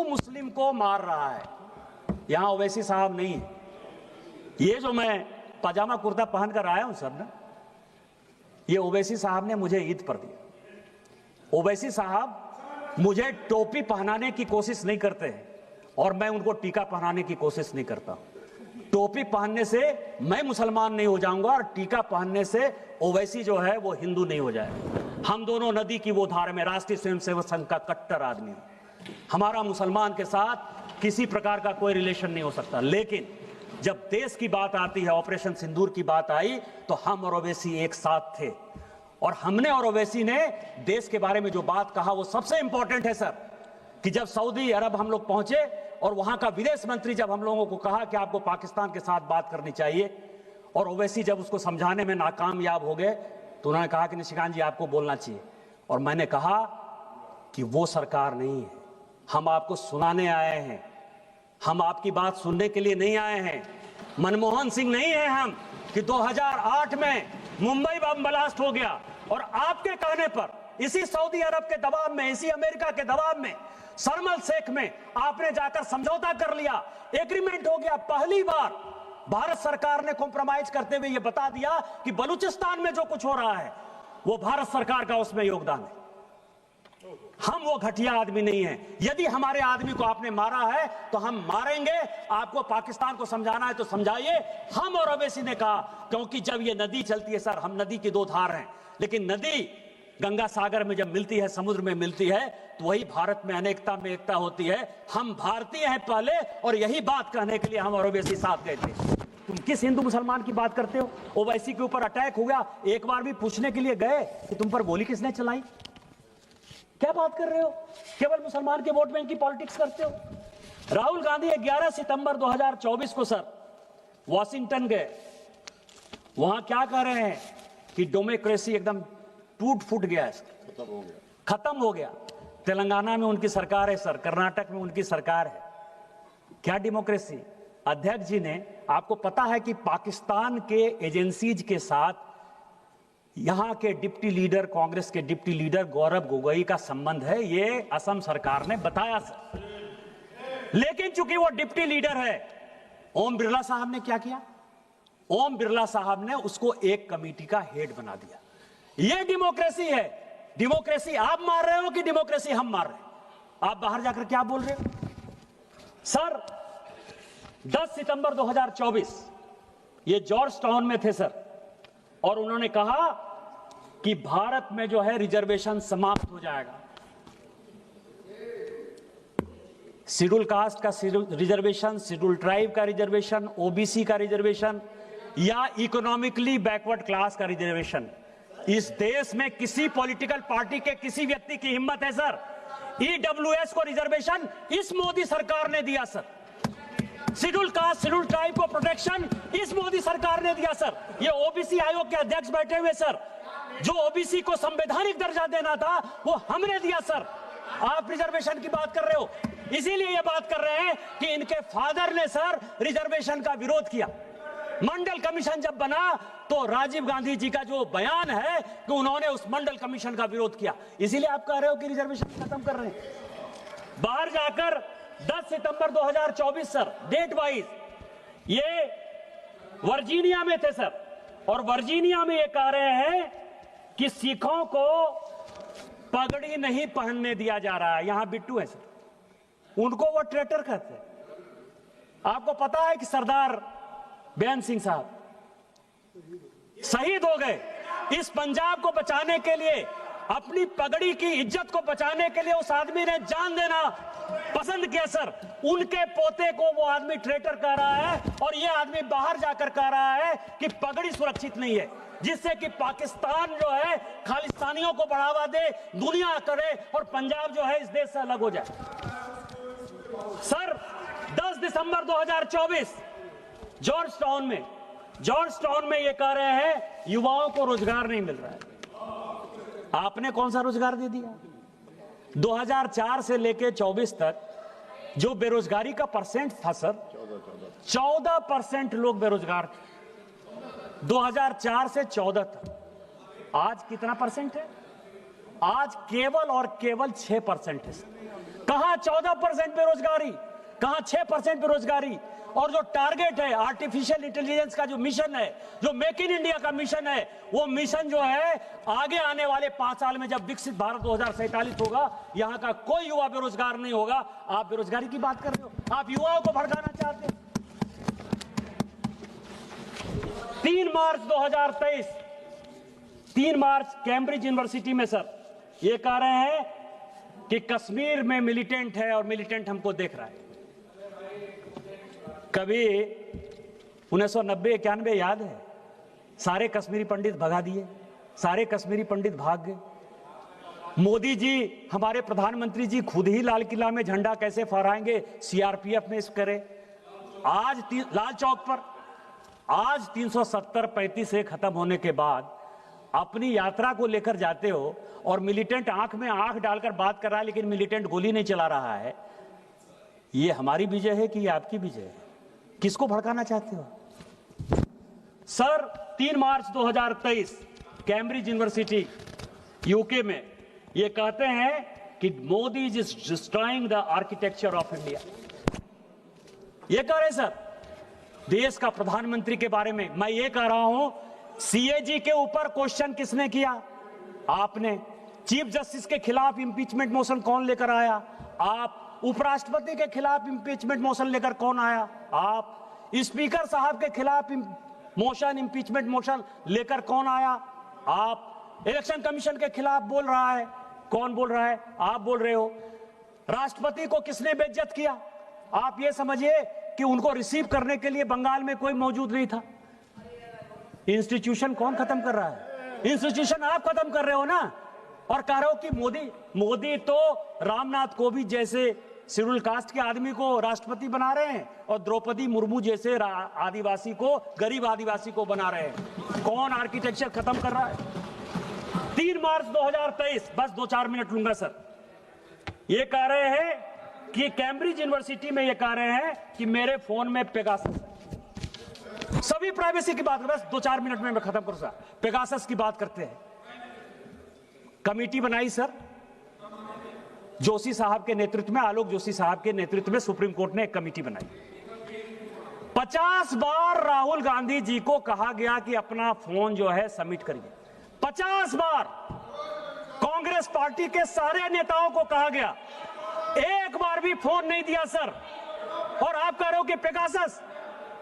मुस्लिम को मार रहा है। यहां ओवैसी साहब नहीं है। ये जो मैं पजामा कुर्ता पहनकर आया हूं सर ना, ये ओवैसी साहब ने मुझे ईद पर दिया। ओवैसी साहब मुझे टोपी पहनाने की कोशिश नहीं करते हैं और मैं उनको टीका पहनाने की कोशिश नहीं करता। टोपी पहनने से मैं मुसलमान नहीं हो जाऊंगा और टीका पहनने से ओवैसी जो है वो हिंदू नहीं हो जाएगा। हम दोनों नदी की वो धार में राष्ट्रीय स्वयंसेवक संघ का कट्टर आदमी हूं। हमारा मुसलमान के साथ किसी प्रकार का कोई रिलेशन नहीं हो सकता, लेकिन जब देश की बात आती है, ऑपरेशन सिंदूर की बात आई, तो हम और ओवैसी एक साथ थे और हमने और ओवैसी ने देश के बारे में जो बात कहा वो सबसे इंपॉर्टेंट है सर। कि जब सऊदी अरब हम लोग पहुंचे और वहां का विदेश मंत्री जब हम लोगों को कहा कि आपको पाकिस्तान के साथ बात करनी चाहिए और ओवैसी जब उसको समझाने में नाकामयाब हो गए तो उन्होंने कहा कि निशिकांत जी आपको बोलना चाहिए। और मैंने कहा कि वो सरकार नहीं है, हम आपको सुनाने आए हैं, हम आपकी बात सुनने के लिए नहीं आए हैं। मनमोहन सिंह नहीं है हम कि 2008 में मुंबई बम ब्लास्ट हो गया और आपके कहने पर इसी सऊदी अरब के दबाव में, इसी अमेरिका के दबाव में, शर्म अल शेख में आपने जाकर समझौता कर लिया, एग्रीमेंट हो गया। पहली बार भारत सरकार ने कॉम्प्रोमाइज करते हुए यह बता दिया कि बलूचिस्तान में जो कुछ हो रहा है वो भारत सरकार का उसमें योगदान है। हम वो घटिया आदमी नहीं है। यदि हमारे आदमी को आपने मारा है तो हम मारेंगे। आपको पाकिस्तान को समझाना है तो समझाइए। हम और ओवैसी ने कहा, क्योंकि जब ये नदी चलती है सर, हम नदी की दो धार हैं, लेकिन नदी गंगा सागर में जब मिलती है, समुद्र में मिलती है, तो वही भारत में अनेकता में एकता होती है। हम भारतीय हैं पहले, और यही बात कहने के लिए हम और ओवैसी साथ गए थे। तुम किस हिंदू मुसलमान की बात करते हो? ओवैसी के ऊपर अटैक हो गया, एक बार भी पूछने के लिए गए कि तुम पर गोली किसने चलाई? क्या बात कर रहे हो? केवल मुसलमान के वोट बैंक की पॉलिटिक्स करते हो। राहुल गांधी 11 सितंबर 2024 को सर वॉशिंगटन गए। वहां क्या कह रहे हैं कि डेमोक्रेसी एकदम टूट फूट गया है सर, खत्म हो गया। तेलंगाना में उनकी सरकार है सर, कर्नाटक में उनकी सरकार है। क्या डेमोक्रेसी? अध्यक्ष जी ने, आपको पता है कि पाकिस्तान के एजेंसीज के साथ यहां के डिप्टी लीडर, कांग्रेस के डिप्टी लीडर गौरव गोगोई का संबंध है, ये असम सरकार ने बताया सर। लेकिन चूंकि वो डिप्टी लीडर है, ओम बिरला साहब ने क्या किया? ओम बिरला साहब ने उसको एक कमेटी का हेड बना दिया। ये डेमोक्रेसी है। डेमोक्रेसी आप मार रहे हो कि डेमोक्रेसी हम मार रहे हैं? आप बाहर जाकर क्या बोल रहे हो सर? 10 सितंबर 2024 ये जॉर्ज टाउन में थे सर, और उन्होंने कहा कि भारत में जो है रिजर्वेशन समाप्त हो जाएगा। शेड्यूल कास्ट का रिजर्वेशन, शेड्यूल ट्राइब का रिजर्वेशन, ओबीसी का रिजर्वेशन या इकोनॉमिकली बैकवर्ड क्लास का रिजर्वेशन, इस देश में किसी पॉलिटिकल पार्टी के किसी व्यक्ति की हिम्मत है सर? ईडब्ल्यूएस को रिजर्वेशन इस मोदी सरकार ने दिया sir. Schedule caste, schedule tribe को प्रोटेक्शन इस मोदी सरकार ने दिया सर। ये ओबीसी आयोग के अध्यक्ष बैठे हुए सर, जो ओबीसी को संवैधानिक दर्जा देना था वो हमने दिया सर। आप रिजर्वेशन की बात कर रहे हो। इसीलिए ये बात कर रहे हैं कि इनके फादर ने सर रिजर्वेशन का विरोध किया। मंडल कमीशन जब बना तो राजीव गांधी जी का जो बयान है कि उन्होंने उस मंडल कमीशन का विरोध किया। इसीलिए आप कह रहे हो कि रिजर्वेशन खत्म कर रहे हैं। बाहर जाकर 10 सितंबर 2024 सर, डेट वाइज ये वर्जीनिया में थे सर, और वर्जीनिया में ये कह रहे हैं कि सिखों को पगड़ी नहीं पहनने दिया जा रहा है। यहां बिट्टू है सर, उनको वो ट्रेटर कहते हैं। आपको पता है कि सरदार बेअंत सिंह साहब शहीद हो गए। इस पंजाब को बचाने के लिए, अपनी पगड़ी की इज्जत को बचाने के लिए उस आदमी ने जान देना पसंद किया सर। उनके पोते को वो आदमी ट्रेटर कह रहा है, और ये आदमी बाहर जाकर कह रहा है कि पगड़ी सुरक्षित नहीं है, जिससे कि पाकिस्तान जो है खालिस्तानियों को बढ़ावा दे, दुनिया करे, और पंजाब जो है इस देश से अलग हो जाए। सर 10 दिसंबर 2024 जॉर्ज टाउन में ये कह रहे हैं युवाओं को रोजगार नहीं मिल रहा है। आपने कौन सा रोजगार दे दिया? 2004 से लेके 24 तक जो बेरोजगारी का परसेंट था सर, 14% लोग बेरोजगार थे 2004 से 14 तक। आज कितना परसेंट है? आज केवल और केवल 6% है। कहां 14% बेरोजगारी, कहां 6% बेरोजगारी। और जो टारगेट है आर्टिफिशियल इंटेलिजेंस का जो मिशन है, जो मेक इन इंडिया का मिशन है, वो मिशन जो है आगे आने वाले 5 साल में जब विकसित भारत 2047 होगा, यहां का कोई युवा बेरोजगार नहीं होगा। आप बेरोजगारी की बात कर रहे हो, आप युवाओं को भड़काना चाहते हैं। 3 मार्च 2023, 3 मार्च कैम्ब्रिज यूनिवर्सिटी में सर ये कह रहे हैं कि कश्मीर में मिलिटेंट है और मिलिटेंट हमको देख रहा है। कभी 1990-91 याद है, सारे कश्मीरी पंडित भगा दिए, सारे कश्मीरी पंडित भाग गए। मोदी जी, हमारे प्रधानमंत्री जी खुद ही लाल किला में झंडा कैसे फहराएंगे, सीआरपीएफ में इस करे। आज लाल चौक पर आज 370-35 से खत्म होने के बाद अपनी यात्रा को लेकर जाते हो और मिलिटेंट आंख में आंख डालकर बात कर रहा है, लेकिन मिलिटेंट गोली नहीं चला रहा है। ये हमारी विजय है कि ये आपकी विजय है? किसको भड़काना चाहते हो सर? 3 मार्च 2023 कैम्ब्रिज यूनिवर्सिटी यूके में ये कहते हैं कि Modi is destroying the architecture of India. ये कह रहे सर देश का प्रधानमंत्री के बारे में। मैं ये कह रहा हूं, सीएजी के ऊपर क्वेश्चन किसने किया? आपने। चीफ जस्टिस के खिलाफ इंपीचमेंट मोशन कौन लेकर आया? आप। उपराष्ट्रपति के खिलाफ इंपीचमेंट मोशन लेकर कौन आया? आप। स्पीकर साहब के खिलाफ मोशन, इंपीचमेंट मोशन लेकर कौन आया? आप। इलेक्शन कमीशन के खिलाफ बोल रहा है, कौन बोल रहा है? आप बोल रहे हो। राष्ट्रपति को किसने बेइज्जत किया? आप ये समझिए कि उनको रिसीव करने के लिए बंगाल में कोई मौजूद नहीं था। इंस्टीट्यूशन कौन खत्म कर रहा है? इंस्टीट्यूशन आप खत्म कर रहे हो ना। और कह रहे हो कि मोदी तो रामनाथ कोविंद जैसे शेड्यूल कास्ट के आदमी को राष्ट्रपति बना रहे हैं और द्रौपदी मुर्मू जैसे आदिवासी को, गरीब आदिवासी को बना रहे हैं। कौन आर्किटेक्चर खत्म कर रहा है? 3 मार्च 2023, बस 2-4 मिनट लूंगा सर। ये कह रहे हैं कि कैम्ब्रिज यूनिवर्सिटी में ये कह रहे हैं कि मेरे फोन में पेगासस है। सभी प्राइवेसी की बात, बस 2-4 मिनट में मैं खत्म करूं सर। पेगासस की बात करते हैं। कमेटी बनाई सर जोशी साहब के नेतृत्व में, आलोक जोशी साहब के नेतृत्व में सुप्रीम कोर्ट ने एक कमेटी बनाई। 50 बार राहुल गांधी जी को कहा गया कि अपना फोन जो है सबमिट करिए। 50 बार कांग्रेस पार्टी के सारे नेताओं को कहा गया, एक बार भी फोन नहीं दिया सर। और आप कह रहे हो कि पेगासस,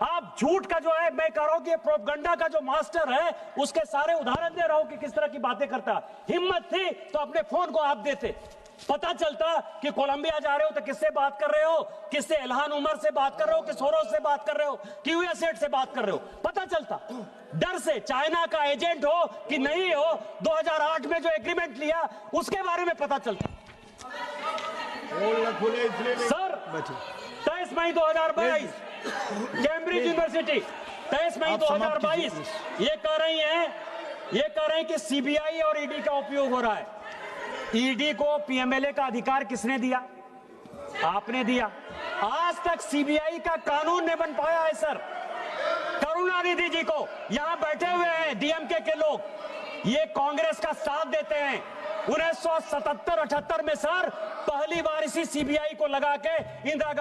आप झूठ का जो है, मैं कह रहा हूं कि प्रोपगंडा का जो मास्टर है उसके सारे उदाहरण दे रहा हूं कि किस तरह की बातें करता। हिम्मत थी तो अपने फोन को आप देते, पता चलता कि कोलंबिया जा रहे हो तो किससे बात कर रहे हो, किससे इल्हान उमर से बात कर रहे हो, कि सोरोस से बात कर रहे हो, कि यूएसएड से बात कर रहे हो, पता चलता। डर से चाइना का एजेंट हो कि नहीं हो, 2008 में जो एग्रीमेंट लिया उसके बारे में पता चलता। सर 23 मई 2022 कैम्ब्रिज यूनिवर्सिटी 23 मई 2022 ये कह रही हैं कि सीबीआई और ईडी का उपयोग हो रहा है। ईडी को पीएमएलए का अधिकार किसने दिया? आपने दिया। आज तक सीबीआई का कानून नहीं बन पाया है सर। करुणानिधि जी को यहां बैठे हुए हैं डीएमके के लोग, ये कांग्रेस का साथ देते हैं। 1977-78 में सर पहली बार इसी सीबीआई को लगा के इंदिरा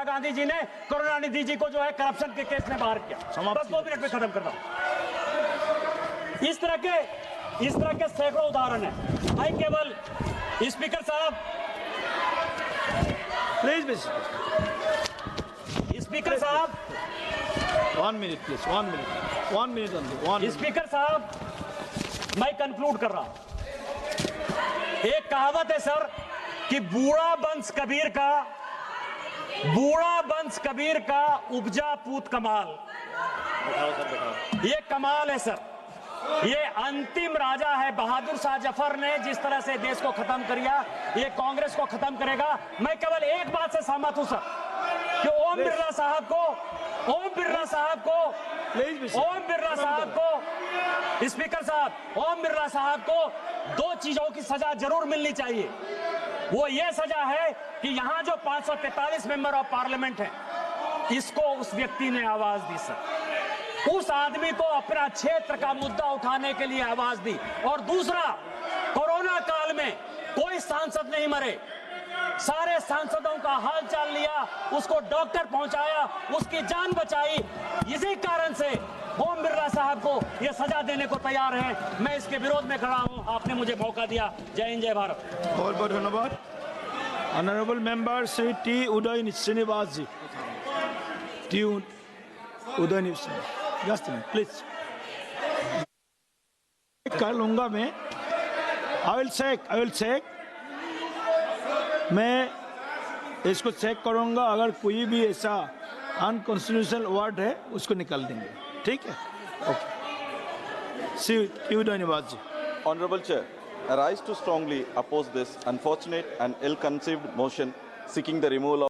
गांधी जी ने करुणानिधि जी को जो है करप्शन के केस में बाहर किया। बस 2 मिनट में खत्म करता हूं। इस तरह के सैकड़ों उदाहरण है। मैं केवल स्पीकर साहब, प्लीज स्पीकर साहब, 1 मिनट प्लीज, 1 मिनट। स्पीकर साहब, मैं कंक्लूड कर रहा हूं। एक कहावत है सर कि बूढ़ा वंश कबीर का उपजा पूत कमाल। ये कमाल है सर। ये अंतिम राजा है। बहादुर शाह जफर ने जिस तरह से देश को खत्म किया, ये कांग्रेस को खत्म करेगा। मैं केवल एक बात से सहमत हूं सर कि ओम बिरला साहब को स्पीकर साहब, ओम बिरला साहब को 2 चीजों की सजा जरूर मिलनी चाहिए। वो ये सजा है कि यहां जो 543 मेंबर ऑफ पार्लियामेंट है, इसको उस व्यक्ति ने आवाज दी सर। उस आदमी को अपना क्षेत्र का मुद्दा उठाने के लिए आवाज दी। और दूसरा, कोरोना काल में कोई सांसद नहीं मरे, सारे सांसदों का हाल चाल लिया, उसको डॉक्टर पहुंचाया, उसकी जान बचाई। इसी कारण से ओम बिरला साहब को यह सजा देने को तैयार हैं। मैं इसके विरोध में खड़ा हूं। आपने मुझे मौका दिया। जय हिंद, जय भारत। बहुत बहुत धन्यवाद। Honourable member Shri T Uday Srinivas ji, T Uday Srinivas, just please कर लूंगा मैं। आई विल चेक, मैं इसको चेक करूंगा। अगर कोई भी ऐसा अनकॉन्स्टिट्यूशनल वर्ड है उसको निकाल देंगे, ठीक है? Okay, T Uday ji. Honorable Chair, I rise to strongly oppose this unfortunate and ill-conceived motion seeking the removal of